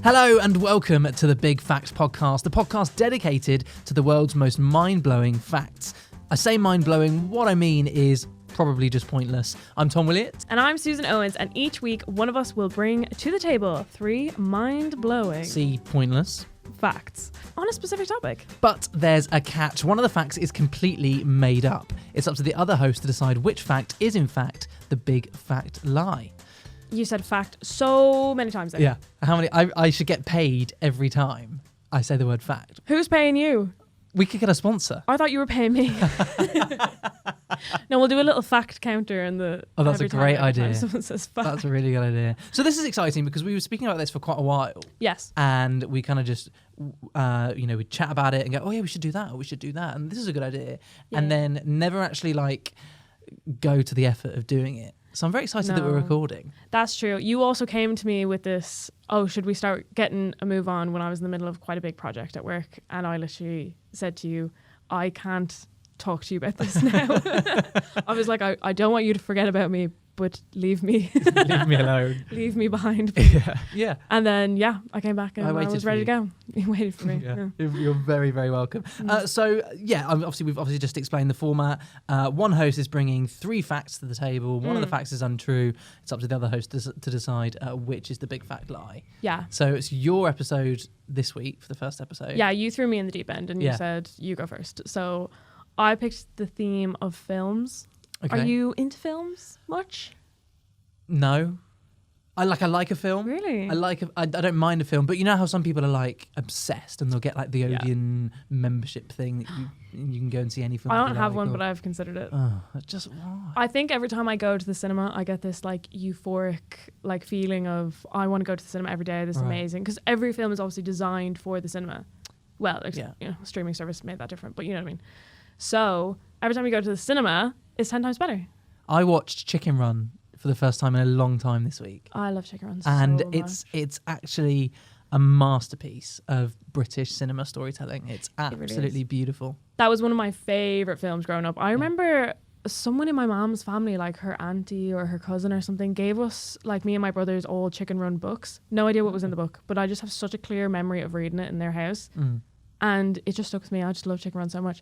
Hello and welcome to the Big Facts Podcast, the podcast dedicated to the world's most mind-blowing facts. I say mind-blowing, what I mean is probably just pointless. I'm Tom Willett. And I'm Susan Owens, and each week one of us will bring to the table 3 mind-blowing Pointless facts on a specific topic. But there's a catch. One of the facts is completely made up. It's up to the other host to decide which fact is in fact the big fact lie. You said fact so many times there. Yeah. How many? I should get paid every time I say the word fact. Who's paying you? We could get a sponsor. I thought you were paying me. No, we'll do a little fact counter in the. Oh, that's a great idea. Someone says fact. That's a really good idea. So this is exciting because we were speaking about this for quite a while. Yes. And we kind of just, we'd chat about it and go, oh yeah, we should do that, or we should do that, and this is a good idea. Yeah. And then never actually go to the effort of doing it. So I'm very excited that we're recording. That's true. You also came to me with this, should we start getting a move on, when I was in the middle of quite a big project at work. And I literally said to you, I can't talk to you about this now. I was like, I don't want you to forget about me, but leave me. Leave me alone. Leave me behind. Yeah. And then, I came back and I was ready to go. You waited for me. Yeah. You're very, very welcome. We've just explained the format. One host is bringing 3 facts to the table. One of the facts is untrue. It's up to the other host to decide which is the big fact lie. Yeah. So it's your episode this week for the first episode. Yeah, you threw me in the deep end and you said, you go first. So I picked the theme of films. Okay. Are you into films much? No. I like a film. Really? I don't mind a film, but you know how some people are obsessed and they'll get the Odeon membership thing that you can go and see any film. I don't have one, but I've considered it. Just why? I think every time I go to the cinema, I get this euphoric feeling of I want to go to the cinema every day. This is amazing, because every film is obviously designed for the cinema. Well, streaming service made that different, but you know what I mean. So every time you go to the cinema, it's 10 times better. I watched Chicken Run for the first time in a long time this week. I love Chicken Run and so much. It's actually a masterpiece of British cinema storytelling. It's absolutely really beautiful. That was one of my favourite films growing up. I remember someone in my mom's family, her auntie or her cousin or something, gave us, me and my brothers, all Chicken Run books. No idea what was in the book, but I just have such a clear memory of reading it in their house. And it just stuck with me. I just love Chicken Run so much.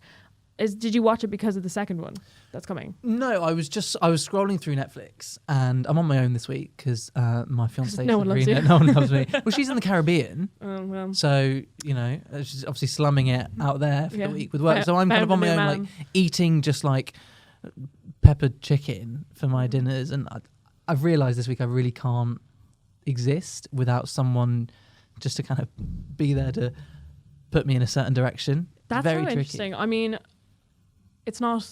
Did you watch it because of the second one that's coming? No, I was scrolling through Netflix, and I'm on my own this week because my fiancée no one loves you. No one loves me. Well, she's in the Caribbean, well. So she's obviously slumming it out there for the week with work. So I'm kind of on my own, eating just peppered chicken for my dinners, and I've realised this week I really can't exist without someone just to kind of be there to put me in a certain direction. That's very so interesting. I mean, it's not,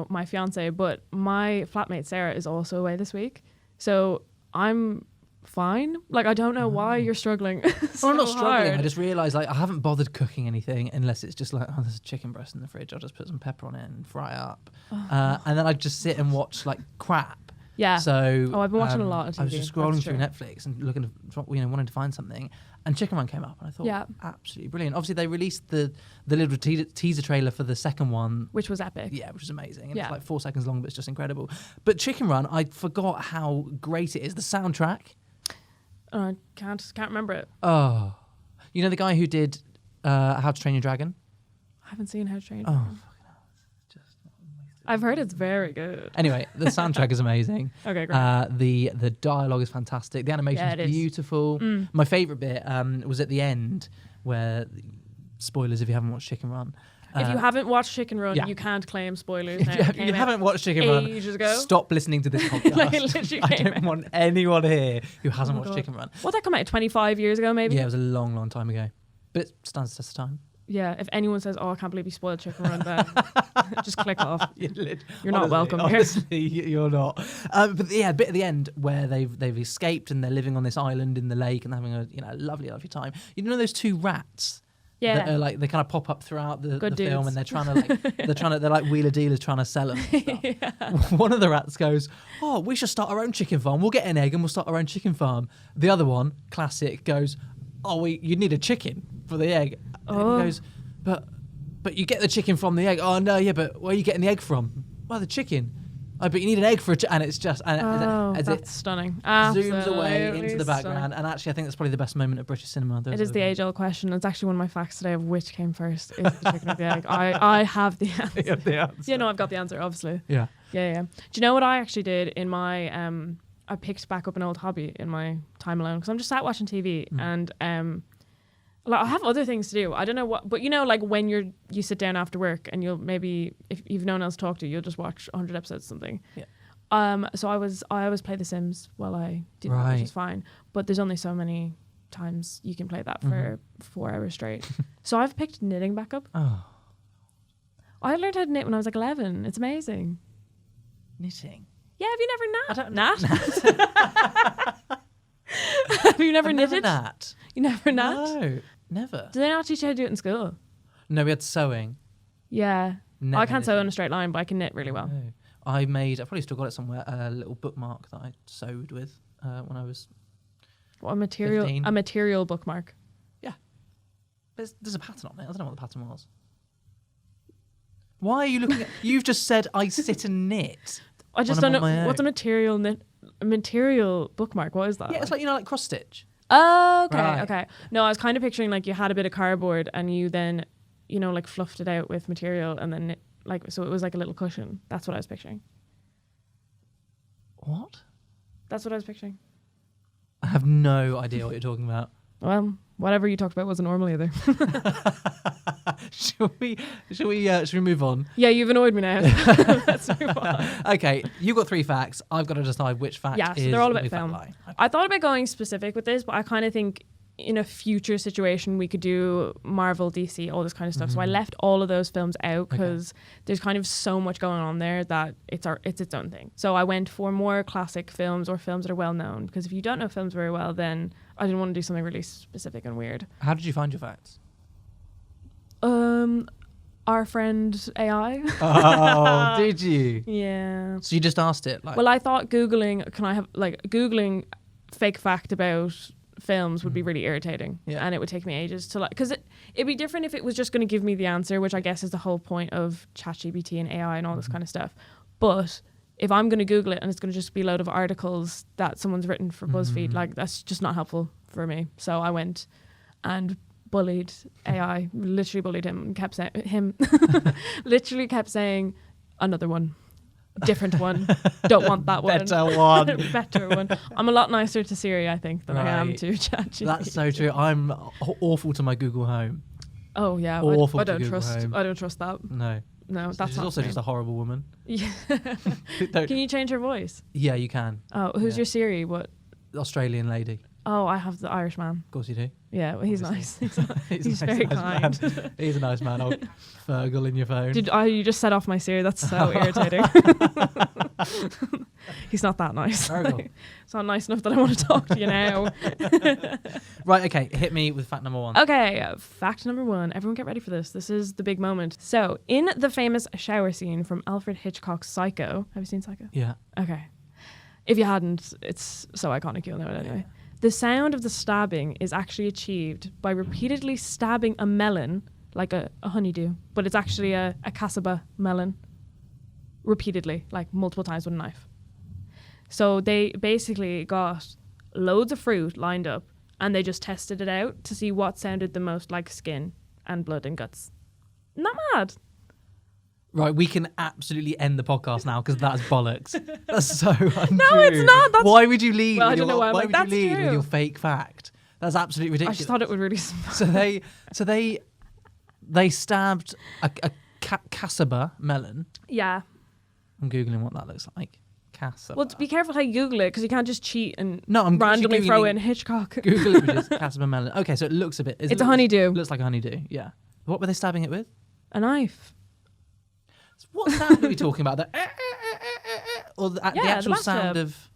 my fiance, but my flatmate Sarah is also away this week. So I'm fine. I don't know why you're struggling so I'm not struggling. hard. I just realised I haven't bothered cooking anything unless it's just there's a chicken breast in the fridge. I'll just put some pepper on it and fry it up. And then I just sit and watch crap. Yeah. So I've been watching a lot of TV. I was just scrolling through Netflix and looking to, wanting to find something, and Chicken Run came up, and I thought, absolutely brilliant. Obviously, they released the little teaser trailer for the second one, which was epic. Yeah, which was amazing. And it's 4 seconds long, but it's just incredible. But Chicken Run, I forgot how great it is. The soundtrack. I can't remember it. Oh, you know the guy who did How to Train Your Dragon? I haven't seen How to Train Your Dragon. I've heard it's very good. Anyway, the soundtrack is amazing. Okay, great. The dialogue is fantastic. The animation is beautiful. My favourite bit was at the end where, spoilers if you haven't watched Chicken Run. If you haven't watched Chicken Run, you can't claim spoilers. If you haven't watched Chicken Run, ages ago. Stop listening to this podcast. I don't want anyone here who hasn't watched Chicken Run. What, that come out 25 years ago, maybe? Yeah, it was a long, long time ago. But it stands the test of time. Yeah, if anyone says, I can't believe you spoiled Chicken Run, then just click off. You're not welcome here. Honestly, you're not. But a bit at the end where they've escaped and they're living on this island in the lake and having a lovely, lovely time. You know those 2 rats? Yeah. That are they kind of pop up throughout the film, and they're trying to they're like wheeler dealers trying to sell them. One of the rats goes, "Oh, we should start our own chicken farm. We'll get an egg and we'll start our own chicken farm." The other one, classic, goes, "Oh, you'd need a chicken for the egg." And he goes, but you get the chicken from the egg. Oh no, yeah, but where are you getting the egg from? Well, the chicken. Oh, but you need an egg for it, and it's just as that's stunning. Zooms away into the background, and actually, I think that's probably the best moment of British cinema. It is the age-old question. It's actually one of my facts today of which came first: is the chicken or the egg? I have the answer. You have the answer. Yeah, no, I've got the answer, obviously. Yeah. Do you know what I actually did in my I picked back up an old hobby in my time alone because I'm just sat watching TV and like I have other things to do. I don't know what, but you know, like when you sit down after work and you'll maybe, if you've no one else to talk to, you'll just watch 100 episodes of something. Yeah. So I always play The Sims while I do that, which is fine. But there's only so many times you can play that for 4 hours straight. So I've picked knitting back up. Oh. I learned how to knit when I was like 11. It's amazing. Knitting? Yeah, have you never I don't knit? Have you never knitted? Nat. You never knit? No, never. Do they not teach you how to do it in school? No, we had sewing. Yeah. Never I can't sew in knitting. a straight line, but I can knit really well. No. I've probably still got it somewhere, a little bookmark that I sewed with when I was What a material 15. A material bookmark. Yeah. There's a pattern on it. I don't know what the pattern was. Why are you looking at... You've just said I sit and knit. I just don't know. What's a material bookmark? What is that? Yeah, it's like, like cross stitch. Oh, okay, Right. okay. No, I was kind of picturing like you had a bit of cardboard and you then, like fluffed it out with material and then so it was like a little cushion. That's what I was picturing. What? That's what I was picturing. I have no idea what you're talking about. Well, whatever you talked about wasn't normal either. Should we move on? Yeah, you've annoyed me now. Let's move on. Okay, you've got 3 facts. I've got to decide which fact Yeah, so is they're all the about new fact film. lie. Okay. I thought about going specific with this, but I kind of think in a future situation we could do Marvel, DC, all this kind of stuff. So I left all of those films out because there's kind of so much going on there that it's its own thing. So I went for more classic films or films that are well known, because if you don't know films very well, then I didn't want to do something really specific and weird. How did you find your facts? Our friend AI. Oh, did you? Yeah. So you just asked it? Like, Well, I thought Googling fake fact about films would be really irritating, and it would take me ages to because it'd be different if it was just going to give me the answer, which I guess is the whole point of ChatGPT and AI and all this kind of stuff. But if I'm going to Google it and it's going to just be a load of articles that someone's written for BuzzFeed, like that's just not helpful for me. So I went and bullied AI, literally bullied him, and kept saying another one. Different one. Don't want that one. Better one. Better one. I'm a lot nicer to Siri, I think, than I am to ChatGPT. That's so true. I'm awful to my Google Home. Oh yeah, Awful I to don't Google trust. Home. I don't trust that. No, that's she's not also me. just a horrible woman. Yeah. Can you change her voice? Yeah, you can. Oh, who's your Siri? What? Australian lady. Oh, I have the Irish man. Of course you do. Yeah, well, he's Obviously. nice. He's a very nice kind. Man. He's a nice man. I'll Fergal in your phone. You just set off my Siri. That's so irritating. He's not that nice. It's not nice enough that I want to talk to you now. Right, okay. Hit me with fact number 1. Okay, fact number 1. Everyone get ready for this. This is the big moment. So, in the famous shower scene from Alfred Hitchcock's Psycho. Have you seen Psycho? Yeah. Okay. If you hadn't, it's so iconic, you'll know it anyway. The sound of the stabbing is actually achieved by repeatedly stabbing a melon, like a honeydew, but it's actually a casaba melon, repeatedly, like multiple times with a knife. So they basically got loads of fruit lined up and they just tested it out to see what sounded the most like skin and blood and guts. Not mad. Right, we can absolutely end the podcast now because that's bollocks. That's so untrue. No, it's not. That's why would you lead? Well, with I don't know why I'm like, that's with true. your fake fact? That's absolutely ridiculous. I just thought it would really. So they stabbed a casaba melon. Yeah. I'm googling what that looks like. Casaba. Well, be careful how you Google it because you can't just cheat and I'm randomly Googling throw in Hitchcock. Google images. Casaba melon. Okay, so it looks a bit. It's a honeydew. Looks like a honeydew. Yeah. What were they stabbing it with? A knife. What sound are we talking about? Or the actual sound of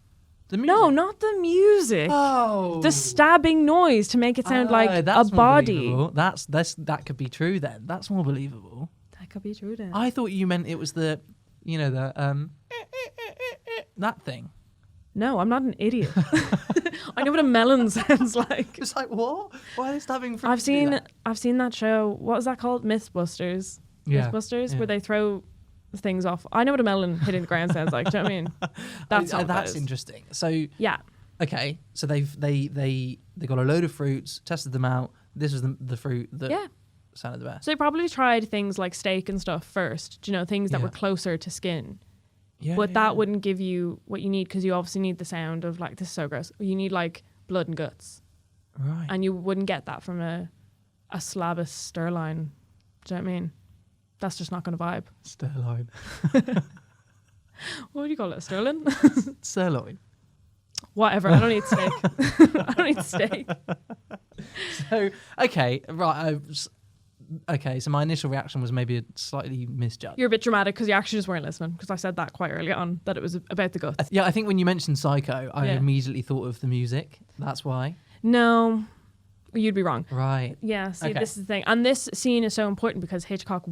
the music? No, not the music. Oh, the stabbing noise to make it sound like a body. That could be true then. That's more believable. That could be true then. I thought you meant it was that thing. No, I'm not an idiot. I know what a melon sounds like. It's like, what? Why are they stabbing fruit? I've seen that show. What was that called? Mythbusters. Yeah. Mythbusters, where they throw things off. I know what a melon hitting the ground sounds like. Do you know what I mean? That's interesting. So yeah. Okay, so they got a load of fruits, tested them out. This was the fruit that sounded the best. So they probably tried things like steak and stuff first. Do you know, things that were closer to skin. Yeah. But that wouldn't give you what you need, because you obviously need the sound of like, this is so gross. You need like blood and guts. Right. And you wouldn't get that from a slab of sirloin. Do you know what I mean? That's just not going to vibe. Sirloin. What would you call it? A sterling? Sirloin. Whatever. I don't need steak. I don't need steak. So, okay, right. Okay, so my initial reaction was maybe slightly misjudged. You're a bit dramatic because you actually just weren't listening, because I said that quite early on, that it was about the guts. Yeah, I think when you mentioned Psycho, I immediately thought of the music. That's why. No, you'd be wrong. Right. Yeah, see, this is the thing. And this scene is so important because Hitchcock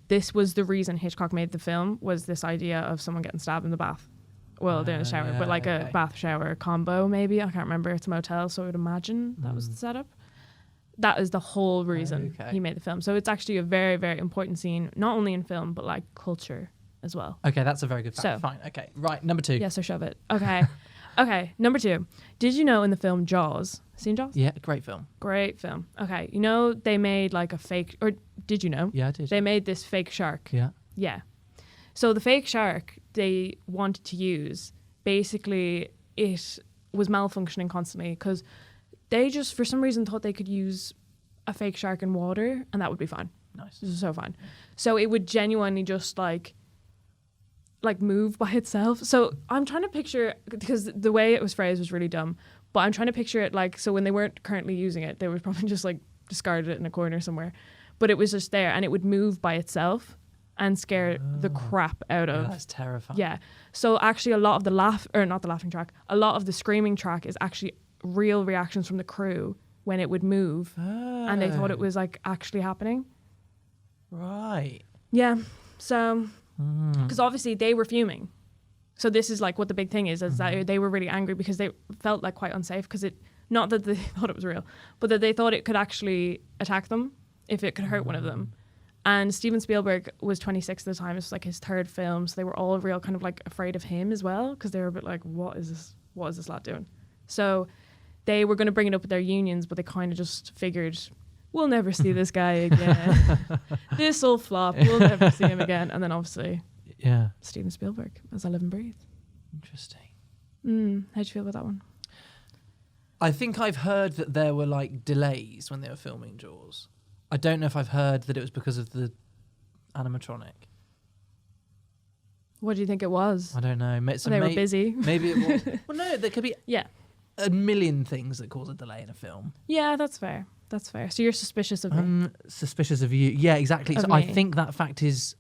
this was the reason Hitchcock made the film, was this idea of someone getting stabbed in the bath. Well, they're in a shower, but like a bath shower combo, maybe. I can't remember. It's a motel, so I would imagine that was the setup. That is the whole reason he made the film. So it's actually a very, very important scene, not only in film, but like culture as well. Okay, that's a very good fact. So, fine. Okay, right. Number 2. Yeah, so shove it. Okay. Okay, number 2. Did you know in the film Jaws? Seen Jaws? Yeah, great film. Great film. Okay, you know they made like a fake, or did you know? Yeah, I did. They made this fake shark. Yeah. Yeah. So the fake shark they wanted to use, basically it was malfunctioning constantly because they just, for some reason, thought they could use a fake shark in water and that would be fine. Nice. This is so fine. So it would genuinely just like move by itself. So I'm trying to picture, because the way it was phrased was really dumb, but I'm trying to picture it like, so when they weren't currently using it, they would probably just like discarded it in a corner somewhere. But it was just there and it would move by itself and scare the crap out of. That's terrifying. Yeah. So actually a lot of the not the laughing track, a lot of the screaming track is actually real reactions from the crew when it would move. And they thought it was like actually happening. Right. Yeah. So, because obviously they were fuming. So this is like what the big thing is that they were really angry because they felt like quite unsafe, because not that they thought it was real, but that they thought it could actually attack them if it could hurt one of them. And Steven Spielberg was 26 at the time. It was like his 3rd film. So they were all real kind of like afraid of him as well, because they were a bit like, what is this lad doing? So they were going to bring it up with their unions, but they kind of just figured, we'll never see this guy again. This'll flop. We'll never see him again. And then obviously, Steven Spielberg, As I Live and Breathe. Interesting. How'd you feel about that one? I think I've heard that there were like delays when they were filming Jaws. I don't know if I've heard that it was because of the animatronic. What do you think it was? I don't know. They were busy. Maybe it was. Well, no, there could be a million things that cause a delay in a film. Yeah, that's fair. That's fair. So you're suspicious of me. I'm suspicious of you. Yeah, exactly. So I think that fact is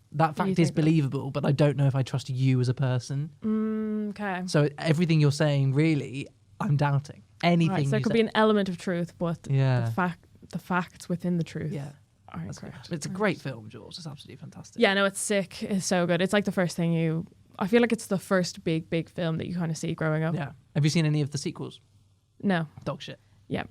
believable, but I don't know if I trust you as a person. Okay. So everything you're saying, really, I'm doubting. Anything. Right, so there could be an element of truth, but the facts within the truth. Yeah. Are incorrect. It's a great film, Jaws. It's absolutely fantastic. Yeah, no, it's sick. It's so good. It's like the first thing I feel like it's the first big film that you kind of see growing up. Yeah. Have you seen any of the sequels? No. Dog shit. Yeah.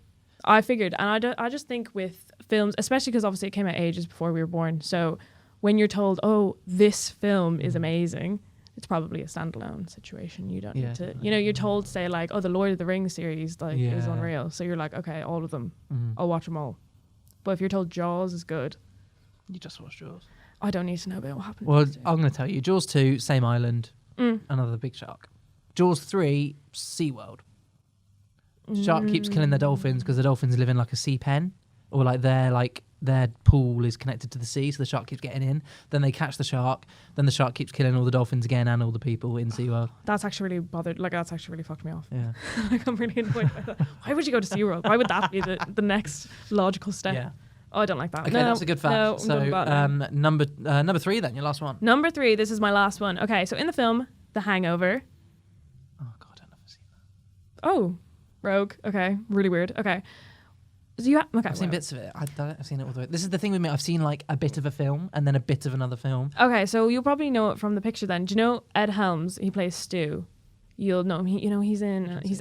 I figured, and I just think with films, especially because obviously it came out ages before we were born. So when you're told, oh, this film is amazing, it's probably a standalone situation. You don't need to, you're told, say like, oh, the Lord of the Rings series is unreal. So you're like, okay, all of them. I'll watch them all. But if you're told Jaws is good, you just watch Jaws. I don't need to know about what happened. Well, I'm going to tell you. Jaws 2, same island, another big shark. Jaws 3, SeaWorld. Shark keeps killing their dolphins because the dolphins live in like a sea pen, or like their pool is connected to the sea, so the shark keeps getting in. Then they catch the shark. Then the shark keeps killing all the dolphins again and all the people in SeaWorld. That's actually really bothered. Like, that's actually really fucked me off. Yeah. Like, I'm really annoyed by that. Why would you go to SeaWorld? Why would that be the next logical step? Yeah. Oh, I don't like that. Okay, that's a good fact. No, so number 3 then, your last one. Number 3, this is my last one. Okay, so in the film The Hangover. Oh God, I've never seen that. Oh, Rogue. Okay, really weird. Okay. So I've seen bits of it. I've seen it all the way. This is the thing with me. I've seen like a bit of a film and then a bit of another film. Okay, so you'll probably know it from the picture then. Do you know Ed Helms? He plays Stu. You'll know him. He's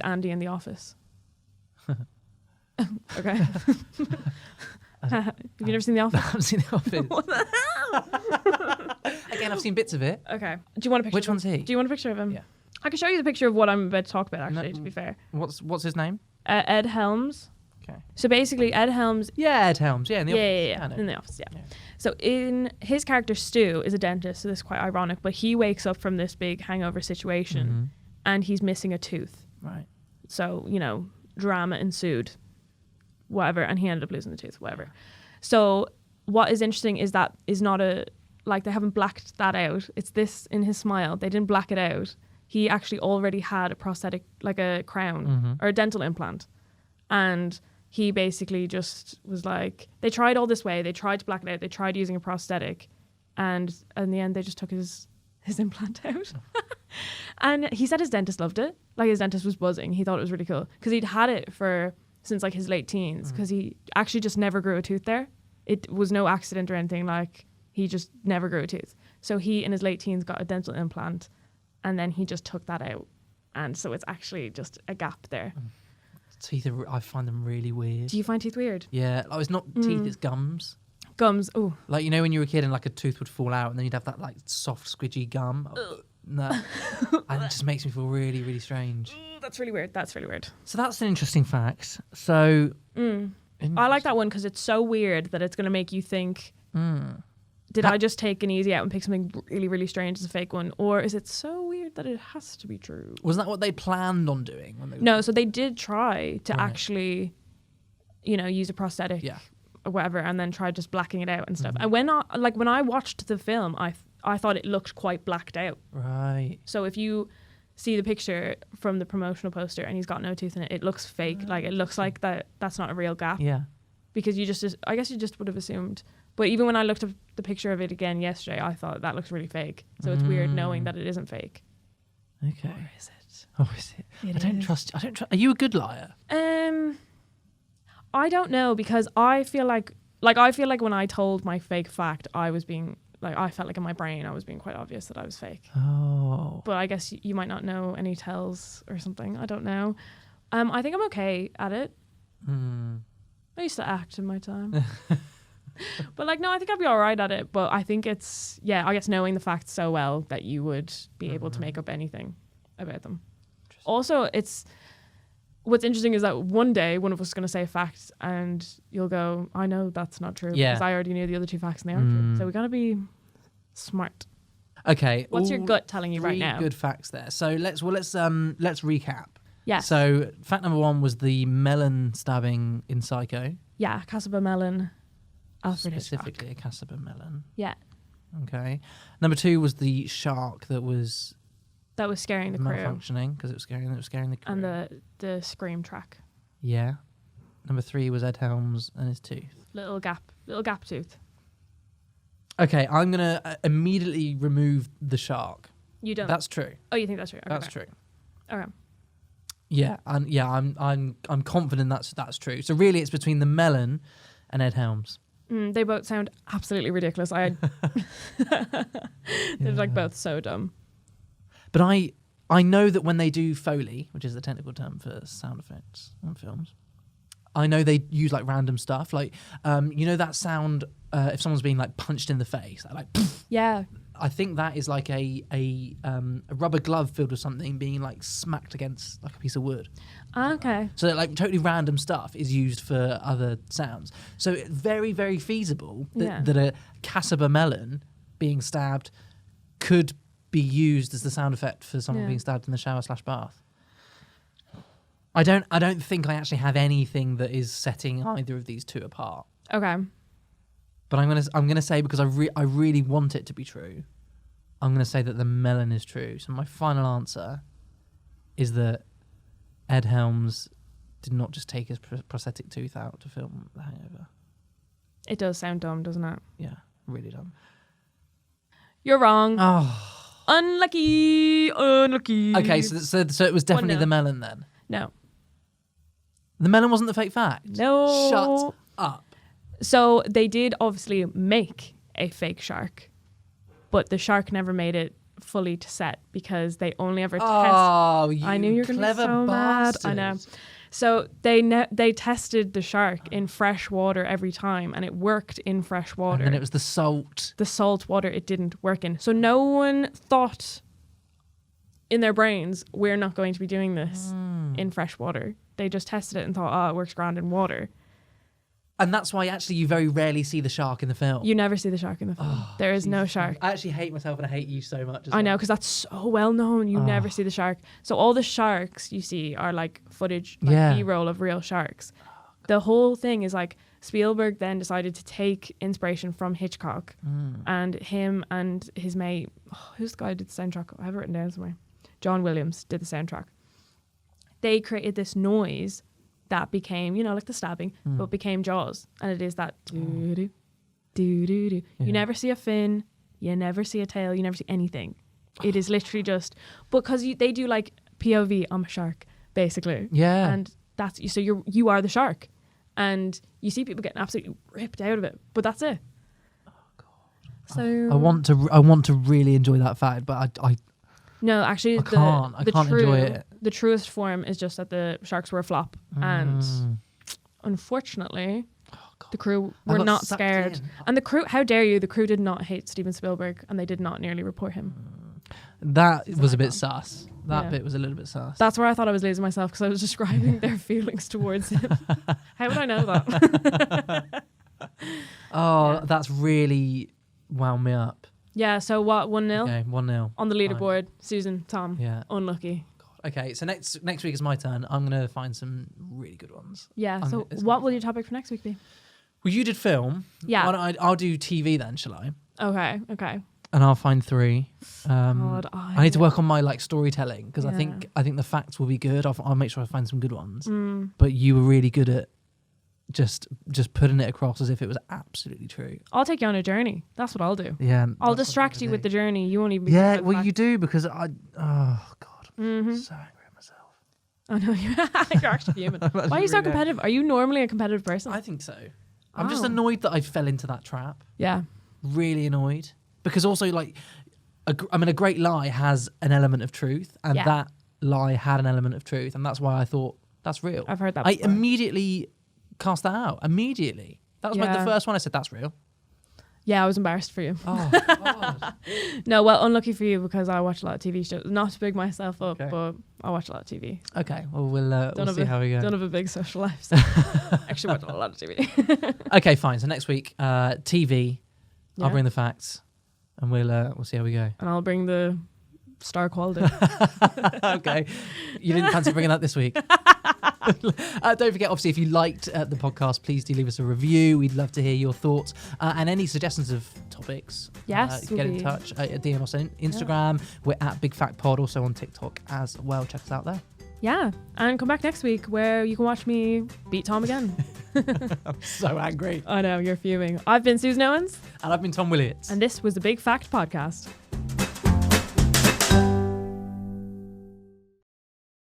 Andy in The Office. Okay. Have you never seen The Office? I haven't seen The Office. What the hell? Again, I've seen bits of it. Okay. Do you want a picture? Which one's he? Do you want a picture of him? Yeah. I can show you the picture of what I'm about to talk about. Actually, to be fair. What's his name? Ed Helms. Okay. So basically, Ed Helms. Yeah, Ed Helms. Yeah, in the office. Yeah. In the office. Yeah. So in his character Stu is a dentist. So this is quite ironic, but he wakes up from this big hangover situation, and he's missing a tooth. Right. So drama ensued. Whatever, and he ended up losing the tooth. Whatever. So what is interesting is that is not they haven't blacked that out. It's this in his smile. They didn't black it out. He actually already had a prosthetic, like a crown or a dental implant, and he basically just was like, they tried all this way. They tried to black it out. They tried using a prosthetic, and in the end, they just took his implant out. And he said his dentist loved it. Like, his dentist was buzzing. He thought it was really cool because he'd had it since like his late teens, because he actually just never grew a tooth there. It was no accident or anything. Like, he just never grew a tooth. So he, in his late teens, got a dental implant, and then he just took that out. And so it's actually just a gap there. Teeth, I find them really weird. Do you find teeth weird? Yeah, it's not teeth, it's gums. Gums, oh. Like, when you were a kid and like a tooth would fall out and then you'd have that like soft, squidgy gum. No. And it just makes me feel really, really strange. That's really weird. So that's an interesting fact. So... I like that one because it's so weird that it's going to make you think, did I just take an easy out and pick something really, really strange as a fake one? Or is it so weird that it has to be true? Wasn't that what they planned on doing? No, so they did try to actually, use a prosthetic or whatever, and then try just blacking it out and stuff. And when I watched the film, I thought it looked quite blacked out. Right. So if you see the picture from the promotional poster and he's got no tooth in it, it looks fake. Like, it looks like that's not a real gap. Yeah. Because I guess you just would have assumed. But even when I looked up the picture of it again yesterday, I thought that looks really fake. So it's weird knowing that it isn't fake. Okay. Or is it? Oh, is it? I don't trust. Are you a good liar? I don't know, because I feel like when I told my fake fact, I was being I felt like in my brain I was being quite obvious that I was fake. Oh. But I guess you might not know any tells or something. I don't know. I think I'm okay at it. I used to act in my time. But no, I think I'd be all right at it. But I think it's, I guess knowing the facts so well that you would be able to make up anything about them. Also, what's interesting is that one day one of us is going to say a fact and you'll go, I know that's not true because I already knew the other two facts and they are true. So we got to be smart. Okay. What's your gut telling you right now? Good facts there. So let's recap. Yeah. So fact number 1 was the melon stabbing in Psycho. Yeah, Casaba melon. Alfred Specifically a Casaba melon. Yeah. Okay. Number 2 was the shark that was scaring the crew. Malfunctioning because it was scaring the crew. And the scream track. Yeah. Number 3 was Ed Helms and his tooth. Little gap tooth. Okay, I'm gonna immediately remove the shark. You don't. That's true. Oh, you think that's true? Okay. That's true. Okay. Yeah, and I'm confident that's true. So really, it's between the melon and Ed Helms. They both sound absolutely ridiculous. They're both so dumb. But I know that when they do Foley, which is the technical term for sound effects on films, I know they use like random stuff, like that sound if someone's being like punched in the face, like yeah. I think that is like a rubber glove filled with something being like smacked against like a piece of wood. Okay. So that, like, totally random stuff is used for other sounds. So it's very, very feasible that a Casaba melon being stabbed could be used as the sound effect for someone being stabbed in the shower/bath. I don't think I actually have anything that is setting either of these two apart. Okay. But I'm gonna say, because I really want it to be true, I'm gonna say that the melon is true. So my final answer is that Ed Helms did not just take his prosthetic tooth out to film The Hangover. It does sound dumb, doesn't it? Yeah, really dumb. You're wrong. Oh. Unlucky. Okay, so it was definitely the melon then? No. The melon wasn't the fake fact? No. Shut up. So they did obviously make a fake shark, but the shark never made it fully to set because they only ever test. Oh, you I knew you were going to be so mad. I know. So they tested the shark in fresh water every time, and it worked in fresh water. And then it was the salt. The salt water it didn't work in. So no one thought in their brains, we're not going to be doing this in fresh water. They just tested it and thought, oh, it works grand in water. And that's why actually you very rarely see the shark in the film. You never see the shark in the film. Oh, there is no shark. I actually hate myself and I hate you so much. I know, because that's so well known. You never see the shark. So all the sharks you see are like footage, like B-roll of real sharks. The whole thing is like Spielberg then decided to take inspiration from Hitchcock and him and his mate. Oh, who's the guy who did the soundtrack? I have it written down somewhere. John Williams did the soundtrack. They created this noise that became, you know, like the stabbing, but became Jaws. And it is that doo-doo, doo-doo-doo. Yeah. You never see a fin, you never see a tail, you never see anything. It is literally just, because they do like POV, I'm a shark, basically. Yeah. And that's, so you are the shark. And you see people getting absolutely ripped out of it, but that's it. Oh, God. So I want to really enjoy that fact, but I no, actually, I can't enjoy it. The truest form is just that the sharks were a flop, and unfortunately, the crew were not scared. And the crew, how dare you? The crew did not hate Steven Spielberg, and they did not nearly report him. That was a bit sus. That bit was a little bit sus. That's where I thought I was losing myself, because I was describing their feelings towards him. How would I know that? That's really wound me up. Yeah, so what, 1-0? Okay, 1-0. On the leaderboard, Susan, Tom. Yeah. Unlucky. God. Okay, so next week is my turn. I'm going to find some really good ones. Yeah, so what will your topic for next week be? Well, you did film. Yeah. I'll do TV then, shall I? Okay. And I'll find 3. God, I need to work on my storytelling, because I think the facts will be good. I'll make sure I find some good ones. But you were really good at just putting it across as if it was absolutely true. I'll take you on a journey. That's what I'll do. Yeah. I'll distract you with the journey. You won't even be. Yeah, well, you do, because I'm so angry at myself. I know, you're actually human. Why are you so competitive? Are you normally a competitive person? I think so. I'm just annoyed that I fell into that trap. Yeah. Really annoyed. Because also, a great lie has an element of truth, and that lie had an element of truth, and that's why I thought, that's real. I've heard that I before. Immediately cast that out. Immediately. That was the first one I said, that's real. Yeah, I was embarrassed for you. Oh, God. No, well, unlucky for you, because I watch a lot of TV shows. Not to big myself up, but I watch a lot of TV. Okay, well, we'll see how we go. Don't have a big social life. So actually watch a lot of TV. Okay, fine. So next week, TV. I'll bring the facts, and we'll see how we go. And I'll bring the star quality. Okay. You didn't fancy bringing that this week? Don't forget, obviously, if you liked the podcast, please do leave us a review. We'd love to hear your thoughts and any suggestions of topics. Yes, get in touch. DM us on Instagram. We're at Big Fact Pod, also on TikTok as well. Check us out there. Yeah, and come back next week where you can watch me beat Tom again. I'm so angry. I know, you're fuming. I've been Susan Owens. And I've been Tom Willits. And this was the Big Fact Podcast.